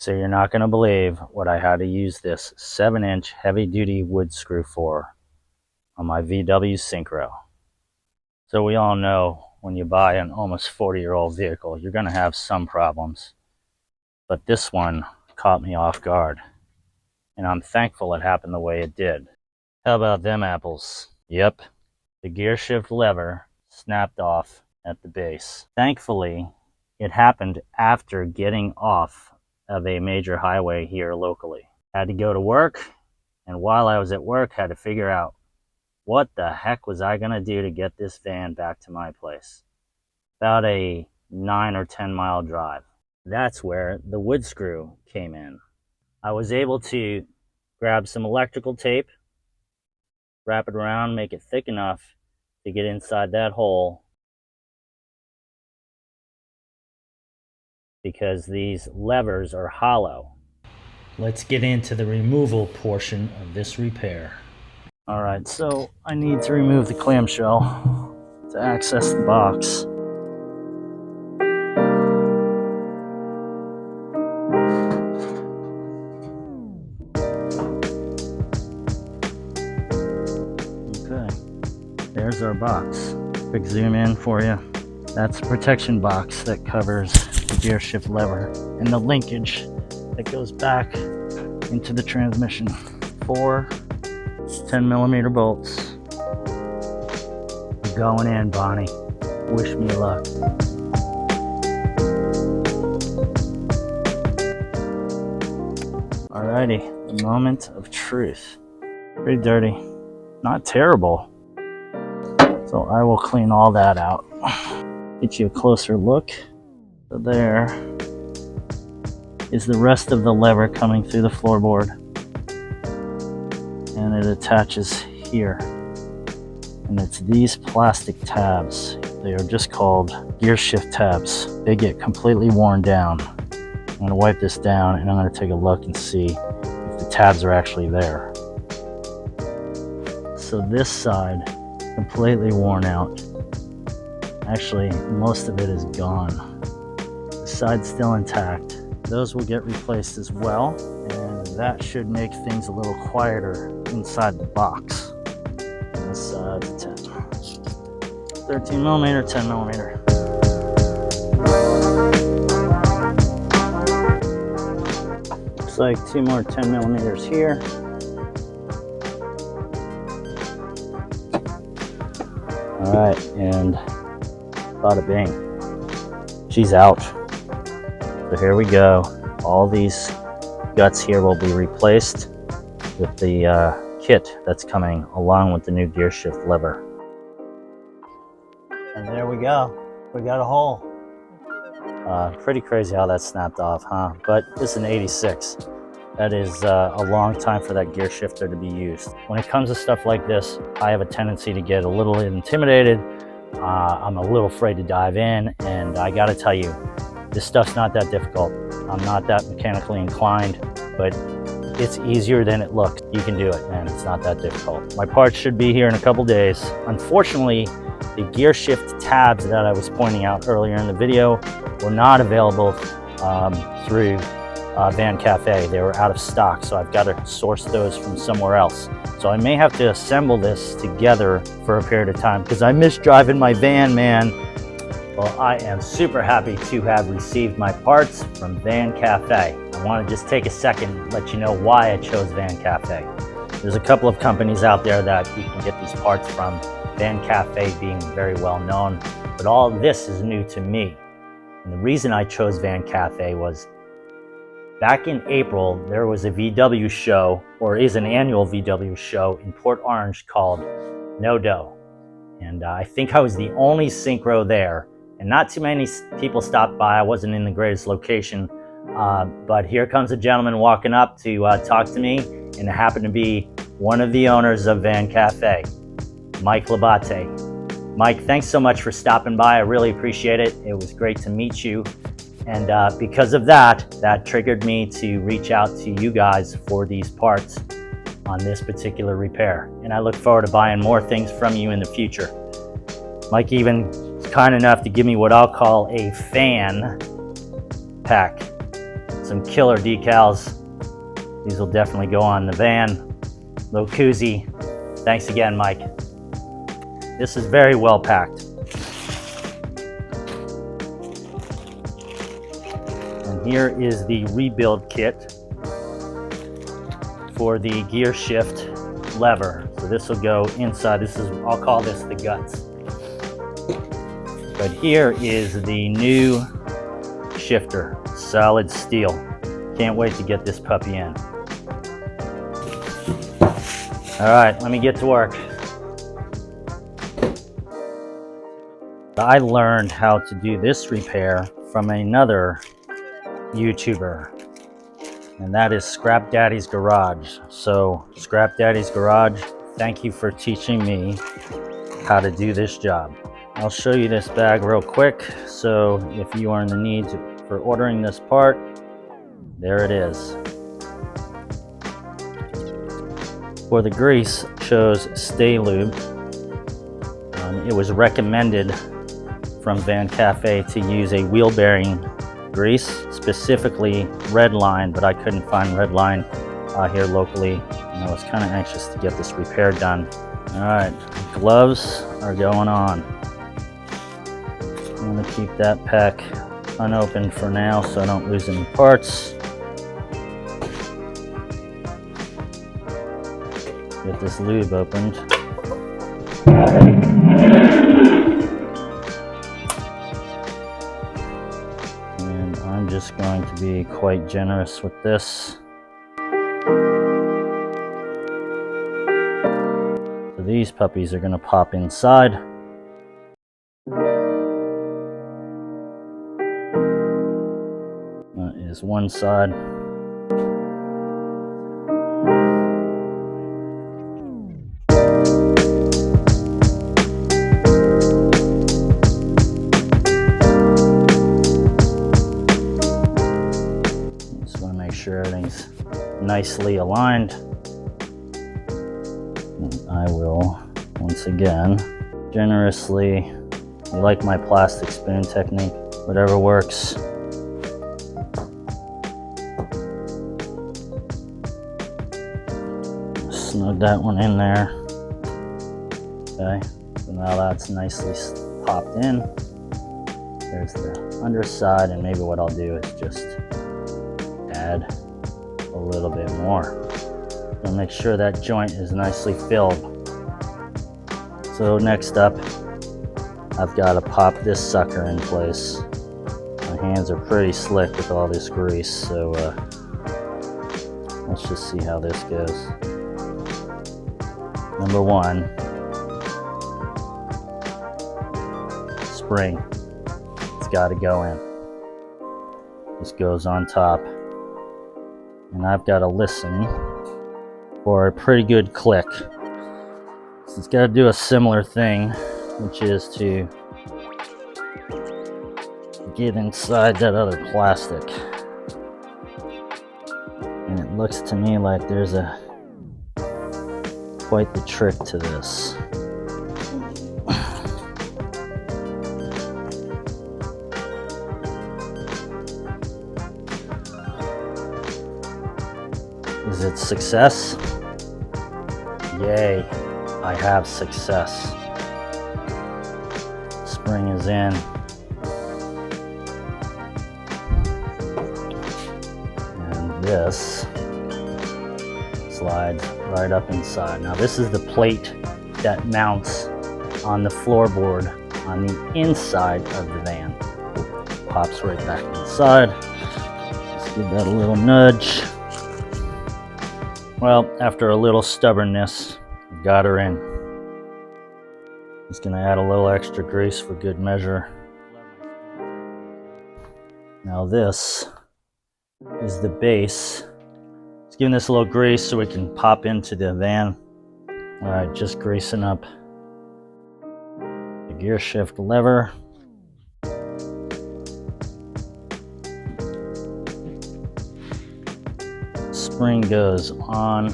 So you're not going to believe what I had to use this 7-inch heavy-duty wood screw for on my VW Syncro. So we all know when you buy an almost 40-year-old vehicle, you're going to have some problems. But this one caught me off guard, and I'm thankful it happened the way it did. How about them apples? Yep, the gear shift lever snapped off at the base. Thankfully, it happened after getting off of a major highway here locally. Had to go to work, and while I was at work, had to figure out what the heck was I gonna do to get this van back to my place. About a 9 or 10 mile drive. That's where the wood screw came in. I was able to grab some electrical tape, wrap it around, make it thick enough to get inside that hole, because these levers are hollow. Let's get into the removal portion of this repair. Alright, so I need to remove the clamshell to access the box. Okay, there's our box. Quick zoom in for you. That's a protection box that covers the gear shift lever and the linkage that goes back into the transmission. 4 10mm bolts. Going in, Bonnie. Wish me luck. Alrighty, the moment of truth. Pretty dirty. Not terrible. So I will clean all that out. Get you a closer look. So there is the rest of the lever coming through the floorboard, and it attaches here, and it's these plastic tabs. They are just called gear shift tabs. They get completely worn down. I'm going to wipe this down, and I'm going to take a look and see if the tabs are actually there. So this side, completely worn out. Actually, most of it is gone. The side's still intact. Those will get replaced as well, and that should make things a little quieter inside the box. This side's 10. 13mm, 10mm. Looks like 2 more 10mm here. Alright, and bada bing. She's out. So here we go. All these guts here will be replaced with the kit that's coming along with the new gear shift lever. And there we go. We got a hole. Pretty crazy how that snapped off, huh? But it's an 86. That is a long time for that gear shifter to be used. When it comes to stuff like this, I have a tendency to get a little intimidated. I'm a little afraid to dive in, and I gotta tell you, this stuff's not that difficult. I'm not that mechanically inclined, but it's easier than it looks. You can do it, man. It's not that difficult. My parts should be here in a couple days. Unfortunately, the gear shift tabs that I was pointing out earlier in the video were not available through Van Cafe. They were out of stock, so I've got to source those from somewhere else. So I may have to assemble this together for a period of time, because I miss driving my van, man. Well, I am super happy to have received my parts from Van Cafe. I want to just take a second and let you know why I chose Van Cafe. There's a couple of companies out there that you can get these parts from, Van Cafe being very well known, but all this is new to me. And the reason I chose Van Cafe was back in April, there was a VW show, or is an annual VW show in Port Orange called No Dough. And I think I was the only Syncro there. And not too many people stopped by. I wasn't in the greatest location, but here comes a gentleman walking up to talk to me, and it happened to be one of the owners of Van Cafe, Mike Labate. Mike, thanks so much for stopping by. I really appreciate it. It was great to meet you, and because of that triggered me to reach out to you guys for these parts on this particular repair, and I look forward to buying more things from you in the future. Mike even kind enough to give me what I'll call a fan pack. Some killer decals. These will definitely go on the van. Little koozie. Thanks again, Mike. This is very well packed. And here is the rebuild kit for the gear shift lever. So this will go inside. This is, I'll call this the guts. But here is the new shifter, solid steel. Can't wait to get this puppy in. All right, let me get to work. I learned how to do this repair from another YouTuber, and that is Scrap Daddy's Garage. So Scrap Daddy's Garage, thank you for teaching me how to do this job. I'll show you this bag real quick. So if you are in the need for ordering this part, there it is. For the grease, shows Stay Lube. It was recommended from Van Cafe to use a wheel bearing grease, specifically Red Line, but I couldn't find Red Line here locally, and I was kind of anxious to get this repair done. All right, gloves are going on. I'm gonna keep that pack unopened for now so I don't lose any parts. Get this lube opened. And I'm just going to be quite generous with this. So these puppies are going to pop inside. That is one side. Sure everything's nicely aligned. And I will, once again, generously, I like my plastic spoon technique, whatever works. Snug that one in there. Okay, so now that's nicely popped in. There's the underside, and maybe what I'll do is just add a little bit more. So make sure that joint is nicely filled. So next up, I've got to pop this sucker in place. My hands are pretty slick with all this grease, so let's just see how this goes. Number one, spring. It's got to go in. This goes on top. And I've got to listen for a pretty good click. So it's got to do a similar thing, which is to get inside that other plastic. And it looks to me like there's quite the trick to this. Is it success? Yay, I have success. Spring is in. And this slides right up inside. Now this is the plate that mounts on the floorboard on the inside of the van. Pops right back inside. Let's give that a little nudge. Well, after a little stubbornness, got her in. Just gonna add a little extra grease for good measure. Now this is the base. Just giving this a little grease so we can pop into the van. All right, just greasing up the gear shift lever. Spring goes on.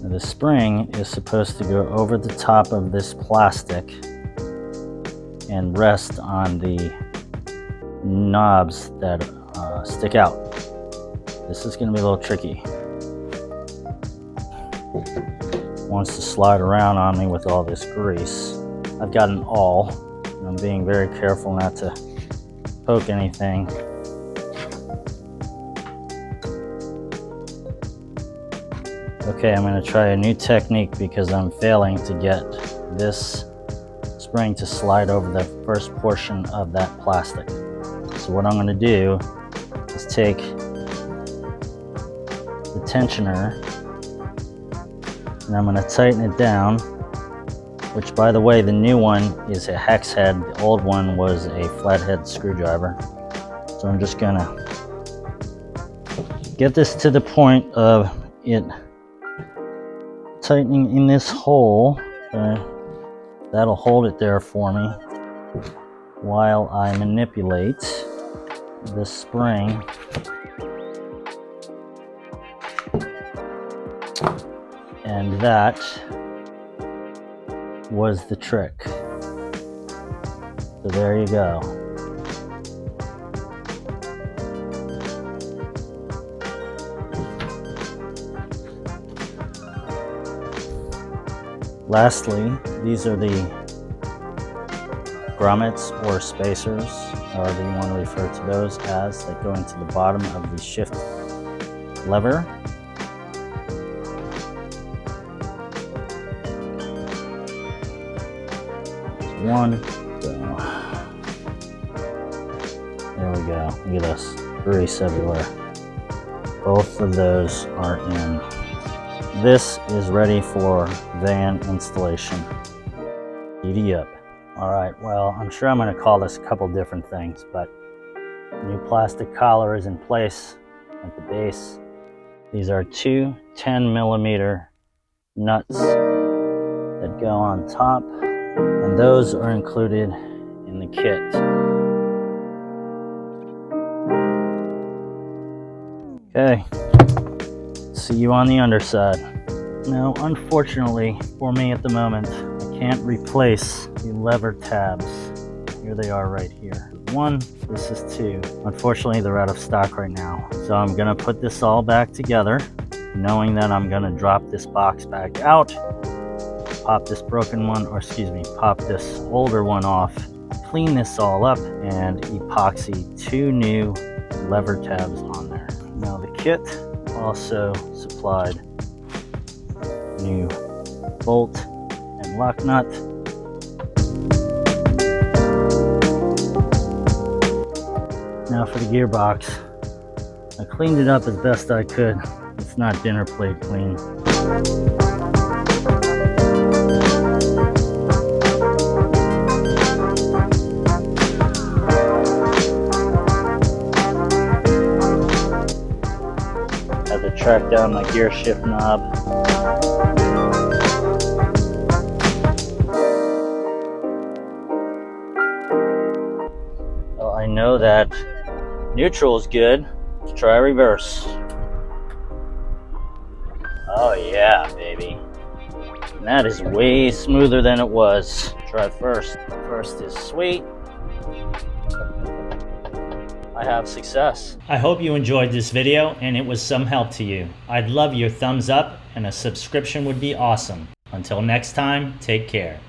Now the spring is supposed to go over the top of this plastic and rest on the knobs that stick out. This is going to be a little tricky. Wants to slide around on me with all this grease. I've got an awl, and I'm being very careful not to poke anything. Okay, I'm going to try a new technique because I'm failing to get this spring to slide over the first portion of that plastic. So what I'm going to do is take the tensioner and I'm going to tighten it down, which, by the way, the new one is a hex head. The old one was a flathead screwdriver. So I'm just going to get this to the point of it tightening in this hole. That'll hold it there for me while I manipulate this spring. And that was the trick. So there you go. Lastly, these are the grommets or spacers, however you want to refer to those as, that go into the bottom of the shift lever. One, go. There we go. Look at this, grease everywhere. Both of those are in. This is ready for van installation. Giddy up. All right, well, I'm sure I'm going to call this a couple different things, but new plastic collar is in place at the base. These are two 10mm nuts that go on top, and those are included in the kit. Okay, see you on the underside. Now, unfortunately for me at the moment, I can't replace the lever tabs. Here they are right here. One, this is two. Unfortunately, they're out of stock right now. So I'm gonna put this all back together, knowing that I'm gonna drop this box back out, pop this broken one, or excuse me, pop this older one off, clean this all up, and epoxy two new lever tabs on there. Now the kit also supplied new bolt and lock nut. Now for the gearbox, I cleaned it up as best I could. It's not dinner plate clean. Had to track down my gear shift knob. Well, I know that neutral is good. Let's try reverse. Oh yeah, baby. And that is way smoother than it was. Try first. First is sweet. I have success. I hope you enjoyed this video and it was some help to you. I'd love your thumbs up and a subscription would be awesome. Until next time, take care.